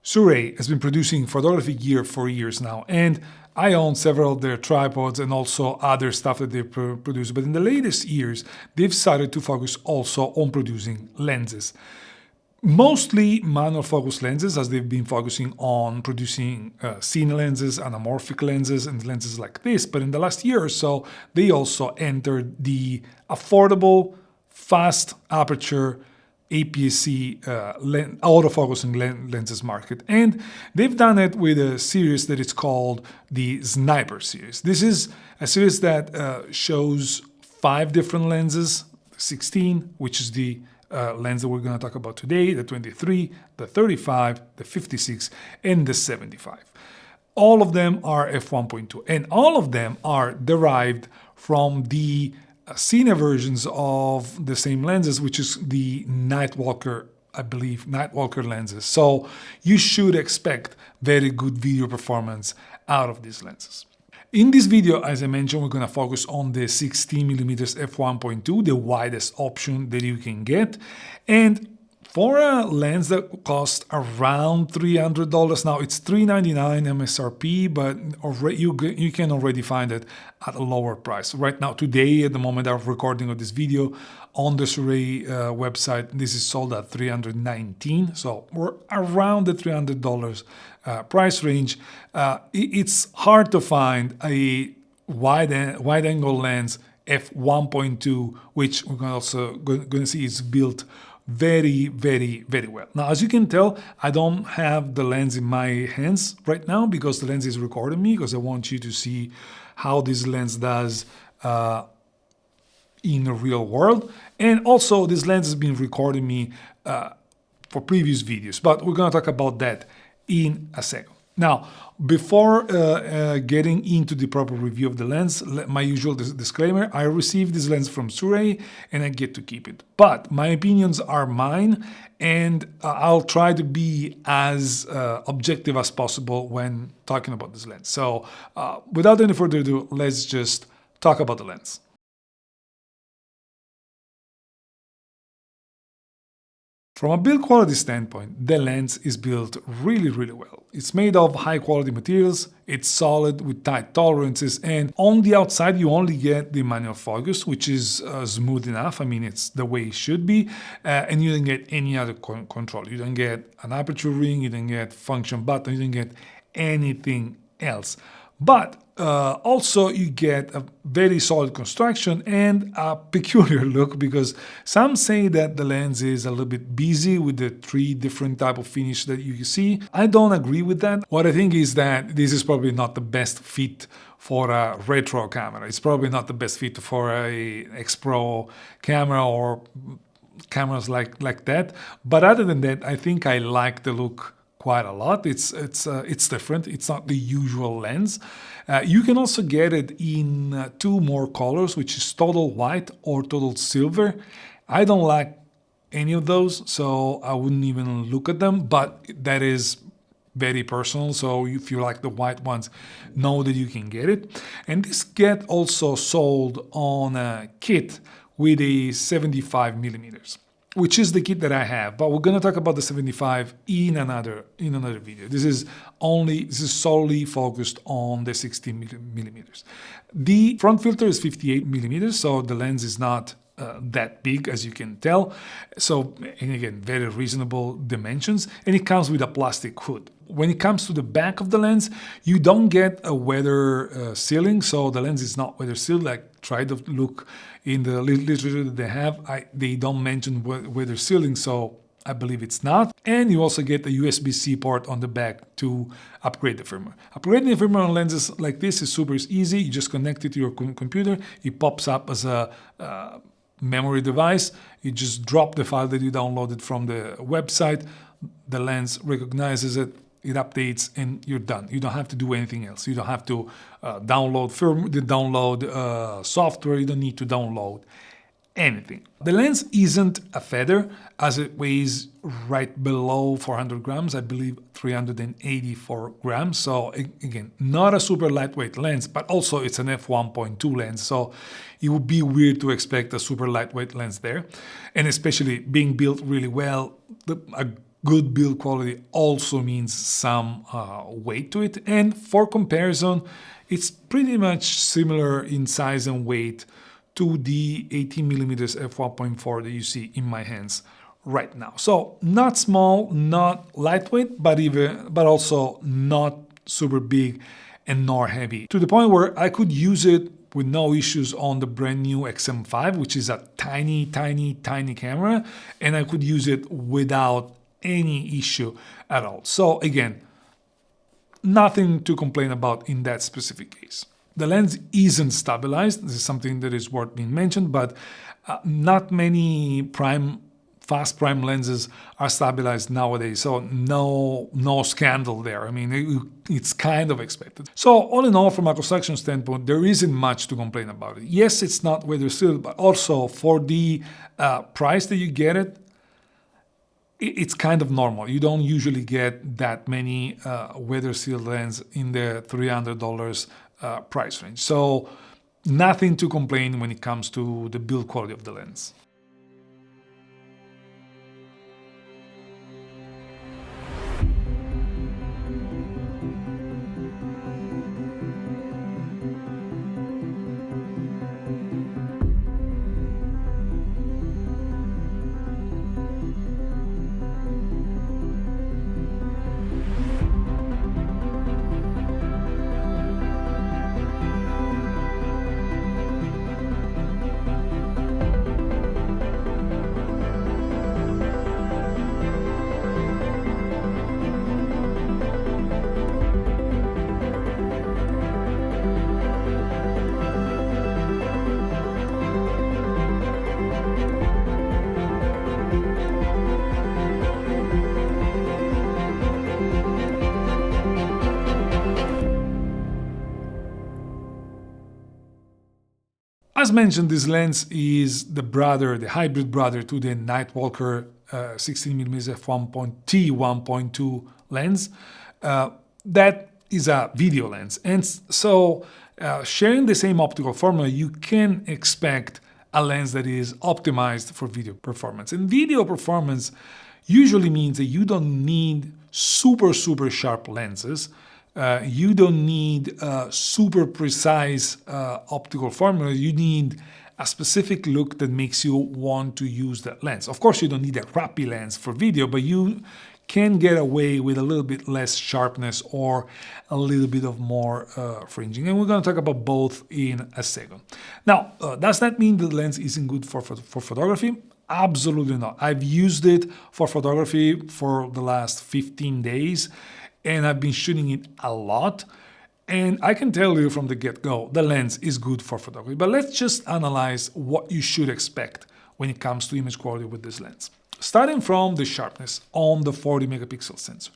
Sirui has been producing photography gear for years now, and I own several of their tripods and also other stuff that they produce. But in the latest years, they've started to focus also on producing lenses. Mostly manual focus lenses, as they've been focusing on producing cine lenses, anamorphic lenses, and lenses like this. But in the last year or so, they also entered the affordable, fast aperture APS-C autofocusing lenses market. And they've done it with a series that is called the Sniper series. This is a series that shows 5 different lenses, 16, which is the lens that we're going to talk about today, the 23, the 35, the 56, and the 75. All of them are F1.2, and all of them are derived from the cine versions of the same lenses, which is the Nightwalker, I believe, Nightwalker lenses. So you should expect very good video performance out of these lenses. In this video, as I mentioned, we're going to focus on the 16mm f1.2, the widest option that you can get. And for a lens that costs around $300, now it's $399 MSRP, but you can already find it at a lower price. Right now, today, at the moment of recording of this video, on the Sirui website, this is sold at $319, so we're around the $300 price range. It's hard to find a wide-angle lens f1.2, which we're also going to see is built very, very, very well. Now, as you can tell, I don't have the lens in my hands right now because the lens is recording me, because I want you to see how this lens does in the real world. And also, this lens has been recording me for previous videos, but we're going to talk about that in a second. Now, before getting into the proper review of the lens, my usual disclaimer: I received this lens from Sirui and I get to keep it. But my opinions are mine, and I'll try to be as objective as possible when talking about this lens. So without any further ado, let's just talk about the lens. From a build quality standpoint, the lens is built really, really well. It's made of high quality materials, it's solid with tight tolerances, and on the outside you only get the manual focus, which is smooth enough. I mean, it's the way it should be, and you don't get any other control. You don't get an aperture ring, you don't get function button, you don't get anything else. But also you get a very solid construction and a peculiar look, because some say that the lens is a little bit busy with the 3 different type of finish that you see. I don't agree with that. What I think is that this is probably not the best fit for a retro camera. It's probably not the best fit for a X Pro camera or cameras like that. But other than that, I think I like the look quite a lot. It's different. It's not the usual lens. You can also get it in 2 more colors, which is total white or total silver. I don't like any of those, so I wouldn't even look at them, but that is very personal. So if you like the white ones, know that you can get it. And this get also sold on a kit with a 75mm. Which is the kit that I have, but we're going to talk about the 75 in another video. This is solely focused on the 16mm. The front filter is 58mm, so the lens is not that big, as you can tell. So, and again, very reasonable dimensions, and it comes with a plastic hood. When it comes to the back of the lens, you don't get a weather sealing, so the lens is not weather sealed. Like, try to look in the literature that they have. They don't mention weather sealing, so I believe it's not. And you also get a USB-C port on the back to upgrade the firmware. Upgrading the firmware on lenses like this is super easy. You just connect it to your computer. It pops up as a memory device. You just drop the file that you downloaded from the website. The lens recognizes it. It updates and you're done. You don't have to do anything else. You don't have to download software. You don't need to download anything. The lens isn't a feather, as it weighs right below 400 grams, I believe 384 grams. So again, not a super lightweight lens, but also it's an f1.2 lens. So it would be weird to expect a super lightweight lens there. And especially being built really well, a Good build quality also means some weight to it, and for comparison, it's pretty much similar in size and weight to the 18mm f1.4 that you see in my hands right now. So not small, not lightweight, but also not super big and nor heavy, to the point where I could use it with no issues on the brand new XM5, which is a tiny camera, and I could use it without any issue at all. So again, nothing to complain about in that specific case. The lens isn't stabilized. This is something that is worth being mentioned, but not many fast prime lenses are stabilized nowadays, so no scandal there. I mean, it's kind of expected. So all in all, from a construction standpoint, there isn't much to complain about it. Yes, it's not weather sealed, but also for the price that you get it, it's kind of normal. You don't usually get that many weather sealed lens in the $300 price range. So nothing to complain when it comes to the build quality of the lens. As mentioned, this lens is the hybrid brother to the Nightwalker 16mm f1.2 lens. That is a video lens, and so sharing the same optical formula, you can expect a lens that is optimized for video performance. And video performance usually means that you don't need super sharp lenses. You don't need super precise optical formula. You need a specific look that makes you want to use that lens. Of course, you don't need a crappy lens for video, but you can get away with a little bit less sharpness or a little bit of more fringing. And we're going to talk about both in a second. Now, does that mean the lens isn't good for photography? Absolutely not. I've used it for photography for the last 15 days. And I've been shooting it a lot, and I can tell you from the get-go, the lens is good for photography. But let's just analyze what you should expect when it comes to image quality with this lens. Starting from the sharpness on the 40 megapixel sensor.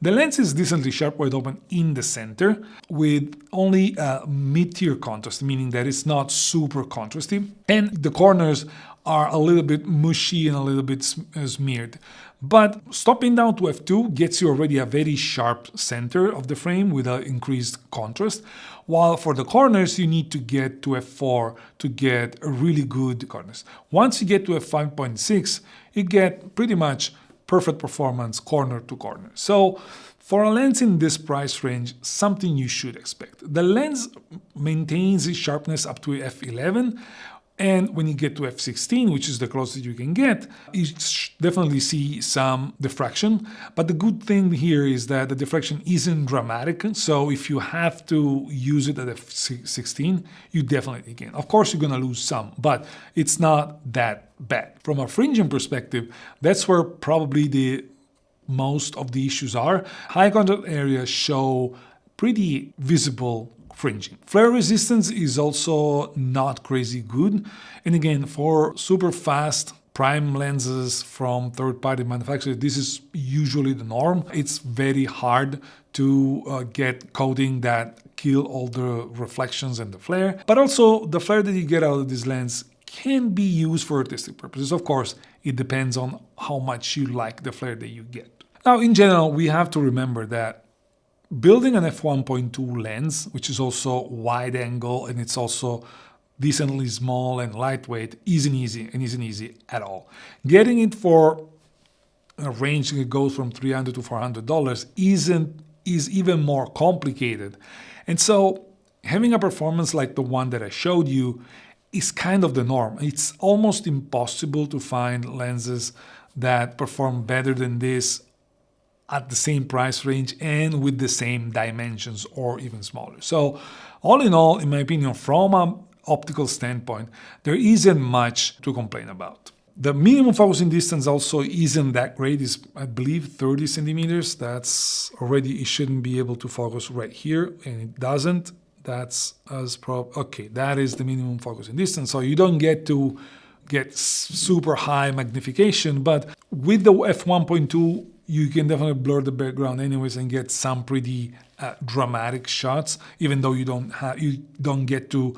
The lens is decently sharp wide open in the center with only a mid-tier contrast, meaning that it's not super contrasty, and the corners are a little bit mushy and a little bit smeared. But stopping down to f2 gets you already a very sharp center of the frame with an increased contrast, while for the corners you need to get to f4 to get a really good corners. Once you get to f5.6, you get pretty much perfect performance corner to corner. So for a lens in this price range, something you should expect. The lens maintains its sharpness up to f11, and when you get to f16, which is the closest you can get, you definitely see some diffraction. But the good thing here is that the diffraction isn't dramatic. So if you have to use it at f16, you definitely can. Of course, you're going to lose some, but it's not that bad. From a fringing perspective, that's where probably the most of the issues are. High contrast areas show pretty visible fringing. Flare resistance is also not crazy good. And again, for super fast prime lenses from third-party manufacturers, this is usually the norm. It's very hard to get coating that kill all the reflections and the flare. But also the flare that you get out of this lens can be used for artistic purposes. Of course, it depends on how much you like the flare that you get. Now, in general, we have to remember that building an f1.2 lens, which is also wide angle and it's also decently small and lightweight, isn't easy at all. Getting it for range that goes from $300 to $400 is even more complicated. And so having a performance like the one that I showed you is kind of the norm. It's almost impossible to find lenses that perform better than this at the same price range and with the same dimensions or even smaller. So all in all, in my opinion, from an optical standpoint, there isn't much to complain about. The minimum focusing distance also isn't that great. It's, I believe, 30 centimeters. That's already, it shouldn't be able to focus right here, and it doesn't. That's as okay, that is the minimum focusing distance. So you don't get to get super high magnification, but with the F1.2, you can definitely blur the background anyways and get some pretty dramatic shots, even though you don't get to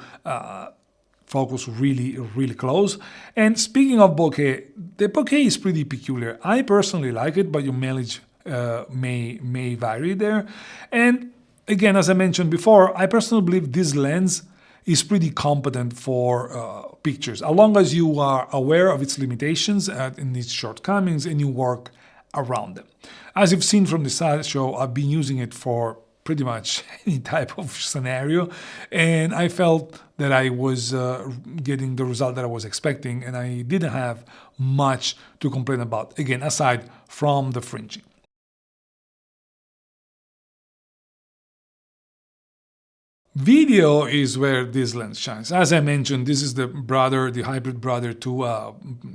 focus really close. And speaking of bokeh, the bokeh is pretty peculiar. I personally like it, but your mileage may vary there. And again, as I mentioned before, I personally believe this lens is pretty competent for pictures, as long as you are aware of its limitations and its shortcomings and you work around them. As you've seen from the slideshow, I've been using it for pretty much any type of scenario, and I felt that I was getting the result that I was expecting, and I didn't have much to complain about, again, aside from the fringing. Video is where this lens shines. As I mentioned, this is the hybrid brother to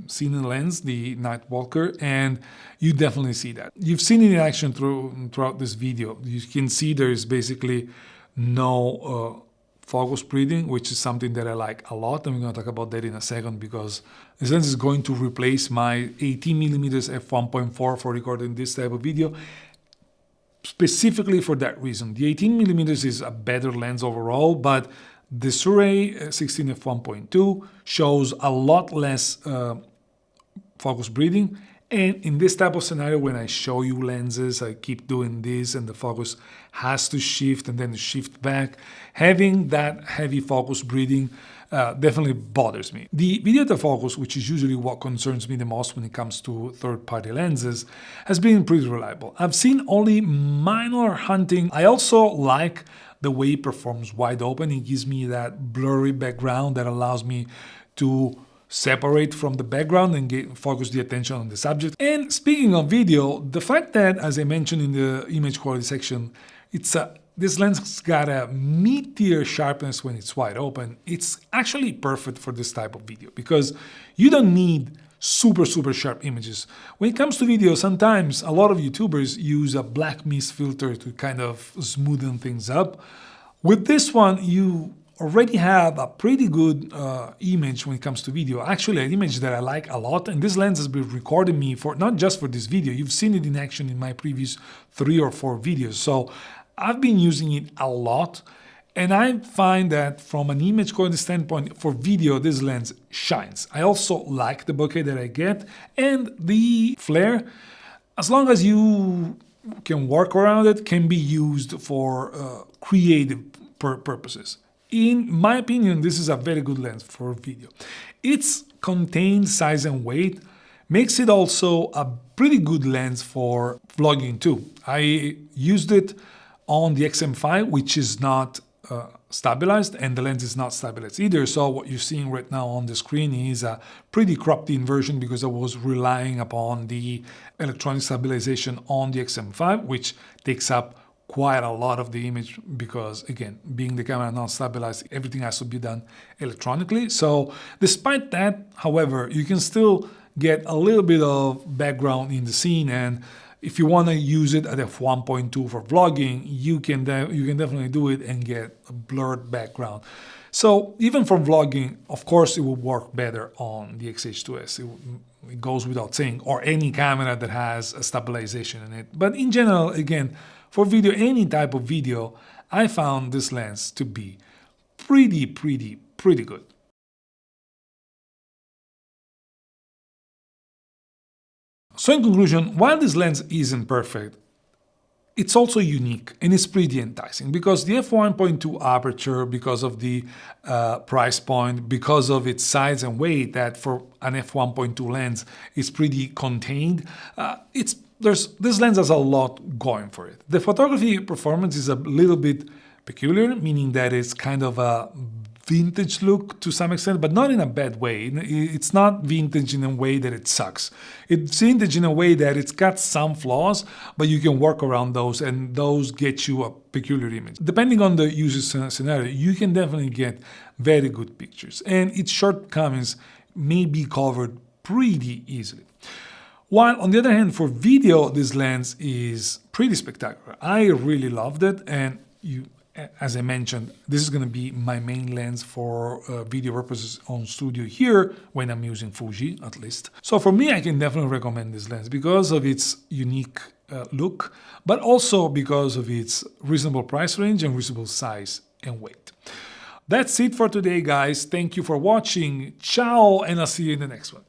Cine lens, the Nightwalker, and you definitely see that. You've seen it in action throughout this video. You can see there is basically no focus breathing, which is something that I like a lot. And we're going to talk about that in a second, because this lens is going to replace my 18mm f1.4 for recording this type of video, specifically for that reason. The 18mm is a better lens overall, but the Sirui 16 f1.2 shows a lot less focus breathing. And in this type of scenario, when I show you lenses, I keep doing this and the focus has to shift and then shift back. Having that heavy focus breathing definitely bothers me. The video autofocus, which is usually what concerns me the most when it comes to third-party lenses, has been pretty reliable. I've seen only minor hunting. I also like the way it performs wide open. It gives me that blurry background that allows me to separate from the background and focus the attention on the subject. And speaking of video, the fact that, as I mentioned in the image quality section, this lens has got a mid-tier sharpness when it's wide open. It's actually perfect for this type of video because you don't need super sharp images. When it comes to video, sometimes a lot of YouTubers use a black mist filter to kind of smoothen things up. With this one, you already have a pretty good image when it comes to video. Actually, an image that I like a lot, and this lens has been recording me for not just for this video. You've seen it in action in my previous 3 or 4 videos. So I've been using it a lot, and I find that from an image quality standpoint for video, this lens shines. I also like the bokeh that I get, and the flare, as long as you can work around it, can be used for creative purposes. In my opinion, this is a very good lens for video. Its contained size and weight makes it also a pretty good lens for vlogging too. I used it on the XM5, which is not stabilized, and the lens is not stabilized either. So what you're seeing right now on the screen is a pretty cropped in version because I was relying upon the electronic stabilization on the XM5, which takes up quite a lot of the image because, again, being the camera not stabilized, everything has to be done electronically. So despite that, however, you can still get a little bit of background in the scene, and if you want to use it at f1.2 for vlogging, you can definitely do it and get a blurred background. So even for vlogging, of course, it will work better on the X-H2S. It goes without saying, or any camera that has a stabilization in it. But in general, again, for video, any type of video, I found this lens to be pretty good. So in conclusion, while this lens isn't perfect, It's also unique and it's pretty enticing because the f1.2 aperture, because of the price point, because of its size and weight that for an f1.2 lens is pretty contained, this lens has a lot going for it. The photography performance is a little bit peculiar, meaning that it's kind of a vintage look to some extent, but not in a bad way. It's not vintage in a way that it sucks. It's vintage in a way that it's got some flaws, but you can work around those and those get you a peculiar image. Depending on the user scenario, you can definitely get very good pictures and its shortcomings may be covered pretty easily. While on the other hand, for video, this lens is pretty spectacular. I really loved it, and as I mentioned, this is going to be my main lens for video purposes on studio here when I'm using Fuji, at least. So for me, I can definitely recommend this lens because of its unique look, but also because of its reasonable price range and reasonable size and weight. That's it for today, guys. Thank you for watching. Ciao, and I'll see you in the next one.